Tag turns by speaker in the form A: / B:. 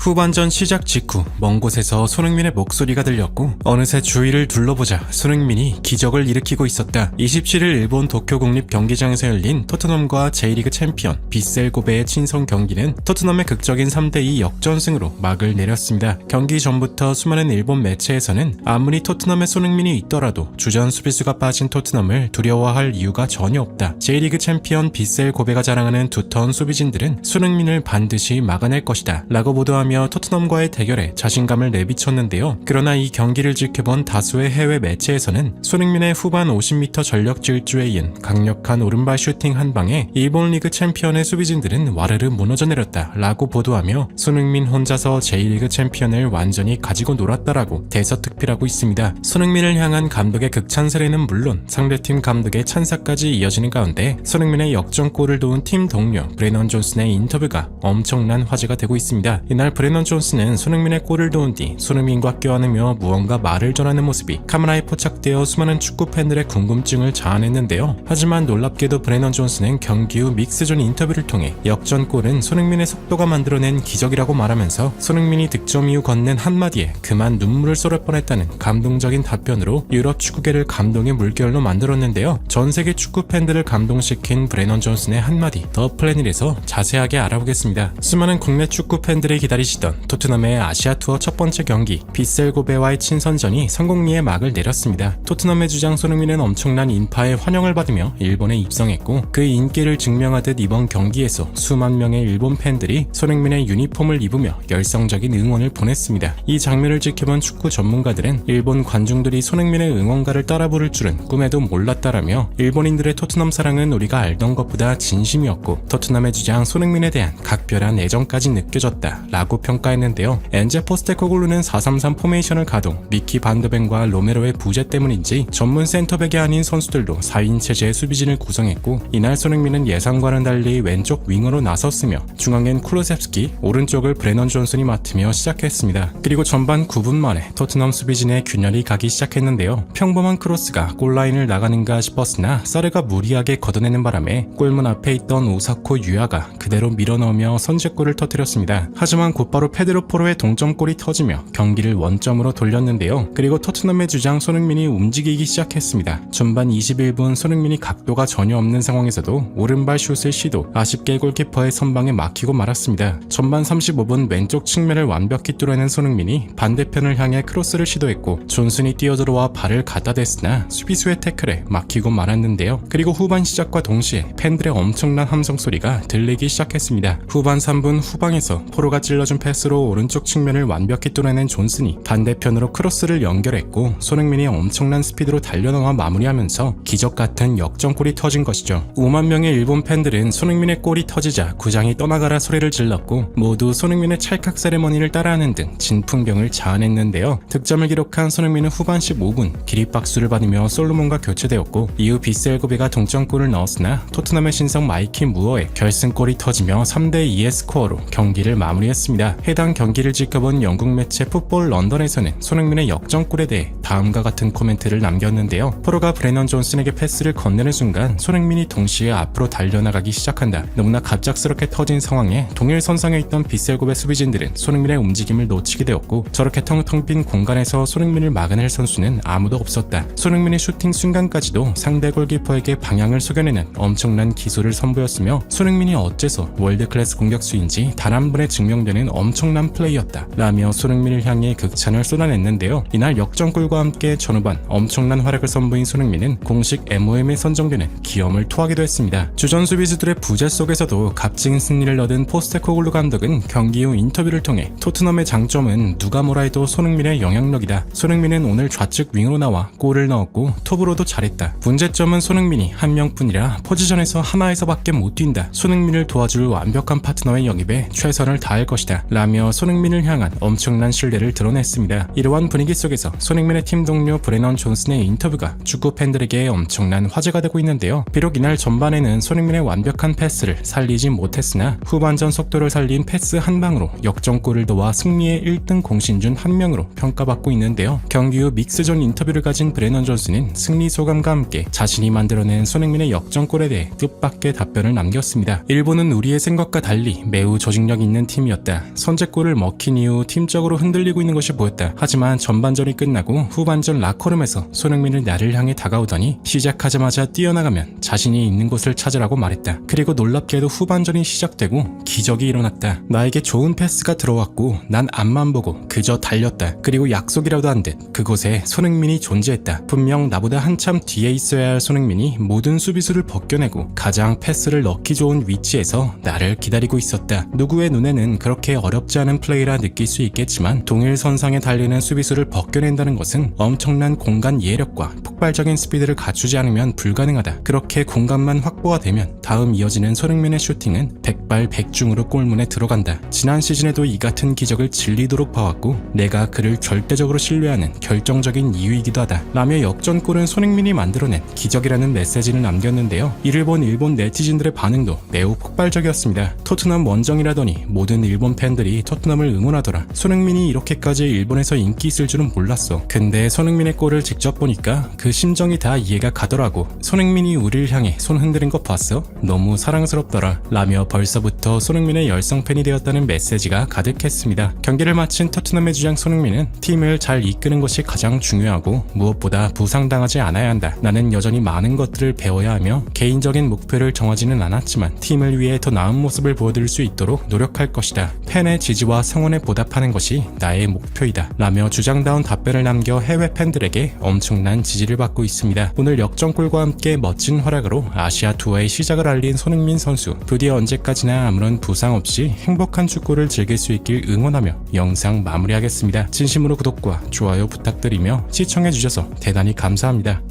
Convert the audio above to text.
A: 후반전 시작 직후 먼 곳에서 손흥민의 목소리가 들렸고 어느새 주위를 둘러보자 손흥민이 기적을 일으키고 있었다. 27일 일본 도쿄 국립 경기장에서 열린 토트넘과 J리그 챔피언 빗셀 고베의 친선 경기는 토트넘의 극적인 3대2 역전승으로 막을 내렸습니다. 경기 전부터 수많은 일본 매체에서는 아무리 토트넘에 손흥민이 있더라도 주전 수비수가 빠진 토트넘을 두려워할 이유가 전혀 없다. J리그 챔피언 빗셀 고베가 자랑하는 두터운 수비진들은 손흥민을 반드시 막아낼 것이다 라고 보도하며 토트넘과의 대결에 자신감을 내비쳤는데요. 그러나 이 경기를 지켜본 다수의 해외 매체에서는 손흥민의 후반 50m 전력 질주에 이은 강력한 오른발 슈팅 한 방에 일본 리그 챔피언의 수비진들은 와르르 무너져 내렸다 라고 보도하며 손흥민 혼자서 J리그 챔피언을 완전히 가지고 놀았다라고 대서특필하고 있습니다. 손흥민을 향한 감독의 극찬사례는 물론 상대팀 감독의 찬사까지 이어지는 가운데 손흥민의 역전골을 도운 팀 동료 브레넌 존슨의 인터뷰가 엄청난 화제가 되고 있습니다. 이날 브레넌 존슨은 손흥민의 골을 도운 뒤 손흥민과 껴안으며 무언가 말을 전하는 모습이 카메라에 포착되어 수많은 축구 팬들의 궁금증을 자아냈는데요. 하지만 놀랍게도 브레넌 존슨은 경기 후 믹스존 인터뷰를 통해 역전골은 손흥민의 속도가 만들어낸 기적이라고 말하면서 손흥민이 득점 이후 건넨 한마디에 그만 눈물을 쏟을 뻔했다는 감동적인 답변으로 유럽 축구계를 감동의 물결로 만들었는데요. 전 세계 축구 팬들을 감동시킨 브레넌 존슨의 한마디 더 플래닛에서 자세하게 알아보겠습니다. 수많은 국내 축구 팬들이 기다리시던 토트넘의 아시아 투어 첫 번째 경기 빗셀 고베와의 친선전이 성공리에 막을 내렸습니다. 토트넘의 주장 손흥민은 엄청난 인파의 환영을 받으며 일본에 입성했고 그 인기를 증명하듯 이번 경기에서 수만 명의 일본 팬들이 손흥민의 유니폼을 입으며 열성적인 응원을 보냈습니다. 이 장면을 지켜본 축구 전문가들은 일본 관중들이 손흥민의 응원가를 따라 부를 줄은 꿈에도 몰랐다라며 일본인들의 토트넘 사랑은 우리가 알던 것보다 진심이었고 토트넘의 주장 손흥민에 대한 각별한 애정까지 느껴졌다 라고 평가했는데요. 엔제 포스테코글루는 4-3-3 포메이션을 가동, 미키 반더벤과 로메로의 부재 때문인지 전문 센터백이 아닌 선수들도 4인 체제의 수비진을 구성했고 이날 손흥민은 예상과는 달리 왼쪽 윙어로 나섰으며 중앙엔 쿠루셉스키, 오른쪽을 브레넌 존슨이 맡으며 시작했습니다. 그리고 전반 9분 만에 토트넘 수비진의 균열이 가기 시작했는데요. 평범한 크로스가 골라인을 나가는가 싶었으나 사르가 무리하게 걷어내는 바람에 골문 앞에 있던 오사코 유야가 그대로 밀어넣으며 선제골을 터뜨렸습니다. 하지만 곧바로 페드로 포로의 동점골이 터지며 경기를 원점으로 돌렸는데요. 그리고 토트넘의 주장 손흥민이 움직이기 시작했습니다. 전반 21분 손흥민이 각도가 전혀 없는 상황에서도 오른발 슛을 시도, 아쉽게 골키퍼의 선방에 막히고 말았습니다. 전반 35분 왼쪽 측면을 완벽히 뚫어낸 손흥민이 반대편을 향해 크로스를 시도했고 존슨이 뛰어들어와 발을 갖다 댔으나 수비수의 태클에 막히고 말았는데요. 그리고 후반 시작과 동시에 팬들의 엄청난 함성 소리가 들리기 시작했습니다. 후반 3분 후방에서 포로가 찔러준 패스로 오른쪽 측면을 완벽히 뚫어낸 존슨이 반대편으로 크로스를 연결했고 손흥민이 엄청난 스피드로 달려나와 마무리하면서 기적같은 역전골이 터진 것이죠. 5만 명의 일본 팬들은 손흥민의 골이 터지자 구장이 떠나가라 소리를 질렀고 모두 손흥민의 찰칵 세레머니를 따라하는 등 진풍경을 자아냈는데요. 득점을 기록한 손흥민은 후반 15분 기립박수를 받으며 솔로몬과 교체되었고 이후 빗셀 고베가 동점골을 넣었으나 토트넘의 신성 마이키 무어의 결승골이 터지며 3대2의 스코어로 경기를 마무리했습니다. 해당 경기를 지켜본 영국 매체 풋볼 런던에서는 손흥민의 역전골에 대해 다음과 같은 코멘트를 남겼는데요. 포로가 브레넌 존슨에게 패스를 건네는 순간 손흥민이 동시에 앞으로 달려나가기 시작한다. 너무나 갑작스럽게 터진 상황에 동일 선상에 있던 빗셀 고베 수비진들은 손흥민의 움직임을 놓치게 되었고 저렇게 텅텅 빈 공간에서 손흥민을 막아낼 선수는 아무도 없었다. 손흥민의 슈팅 순간까지도 상대 골키퍼에게 방향을 속여내는 엄청난 기술을 선보였으며 손흥민이 어째서 월드클래스 공격수인지 단 한 번에 증명되는 엄청난 플레이였다 라며 손흥민을 향해 극찬을 쏟아냈는데요. 이날 역전골과 함께 전후반 엄청난 활약을 선보인 손흥민은 공식 MOM에 선정되는 기염을 토하기도 했습니다. 주전 수비수들의 부재 속에서도 값진 승리를 얻은 포스테코글루 감독은 경기 후 인터뷰를 통해 토트넘의 장점은 누가 뭐라 해도 손흥민의 영향력이다. 손흥민은 오늘 좌측 윙으로 나와 골을 넣었고 톱으로도 잘했다. 문제점은 손흥민이 한 명뿐이라 포지션에서 하나에서밖에 못 뛴다. 손흥민을 도와줄 완벽한 파트너의 영입에 최선을 다할 것이다 라며 손흥민을 향한 엄청난 신뢰를 드러냈습니다. 이러한 분위기 속에서 손흥민의 팀 동료 브레넌 존슨의 인터뷰가 축구 팬들에게 엄청난 화제가 되고 있는데요. 비록 이날 전반에는 손흥민의 완벽한 패스를 살리지 못했으나 후반전 속도를 살린 패스 한 방으로 역전골을 도와 승리의 1등 공신준 한 명으로 평가받고 있는데요. 경기 후 믹스존 인터뷰를 가진 브레넌 존슨은 승리 소감과 함께 자신이 만들어낸 손흥민의 역전골에 대해 뜻밖의 답변을 남겼습니다. 일본은 우리의 생각과 달리 매우 조직력 있는 팀이었다. 선제골을 먹힌 이후 팀적으로 흔들리고 있는 것이 보였다. 하지만 전반전이 끝나고 후반전 라커룸에서 손흥민은 나를 향해 다가오더니 시작하자마자 뛰어나가면 자신이 있는 곳을 찾으라고 말했다. 그리고 놀랍게도 후반전이 시작되고 기적이 일어났다. 나에게 좋은 패스가 들어왔고 난 앞만 보고 그저 달렸다. 그리고 약속이라도 한 듯 그곳에 손흥민이 존재했다. 분명 나보다 한참 뒤에 있어야 할 손흥민이 모든 수비수를 벗겨내고 가장 패스를 넣기 좋은 위치에서 나를 기다리고 있었다. 누구의 눈에는 그렇게 어렵지 않은 플레이라 느낄 수 있겠지만 동일선상에 달리는 수비수를 벗겨낸다는 것은 엄청난 공간 이해력과 폭발적인 스피드를 갖추지 않으면 불가능하다. 그렇게 공간만 확보가 되면 다음 이어지는 손흥민의 슈팅은 백발백중으로 골문에 들어간다. 지난 시즌에도 이 같은 기적을 질리도록 봐왔고 내가 그를 절대적으로 신뢰하는 결정적인 이유이기도 하다. 라며 역전골은 손흥민이 만들어낸 기적이라는 메시지를 남겼는데요. 이를 본 일본 네티즌들의 반응도 매우 폭발적이었습니다. 토트넘 원정이라더니 모든 일본 팬들이 토트넘을 응원하더라. 손흥민이 이렇게까지 일본에서 인기 있을 줄은 몰랐어. 근데 손흥민의 골을 직접 보니까 그 심정이 다 이해가 가더라고. 손흥민이 우리를 향해 손 흔드는 거 봤어? 너무 사랑스럽더라. 라며 벌써부터 손흥민의 열성 팬이 되었다는 메시지가 가득했습니다. 경기를 마친 토트넘의 주장 손흥민은 팀을 잘 이끄는 것이 가장 중요하고 무엇보다 부상당하지 않아야 한다. 나는 여전히 많은 것들을 배워야 하며 개인적인 목표를 정하지는 않았지만 팀을 위해 더 나은 모습을 보여드릴 수 있도록 노력할 것이다. 팬의 지지와 성원에 보답하는 것이 나의 목표이다. 라며 주장다운 답변을 남겨 해외 팬들에게 엄청난 지지를 받고 있습니다. 오늘 역전골과 함께 멋진 활약으로 아시아 투어의 시작을 알린 손흥민 선수. 부디 언제까지나 아무런 부상 없이 행복한 축구를 즐길 수 있길 응원하며 영상 마무리하겠습니다. 진심으로 구독과 좋아요 부탁드리며 시청해주셔서 대단히 감사합니다.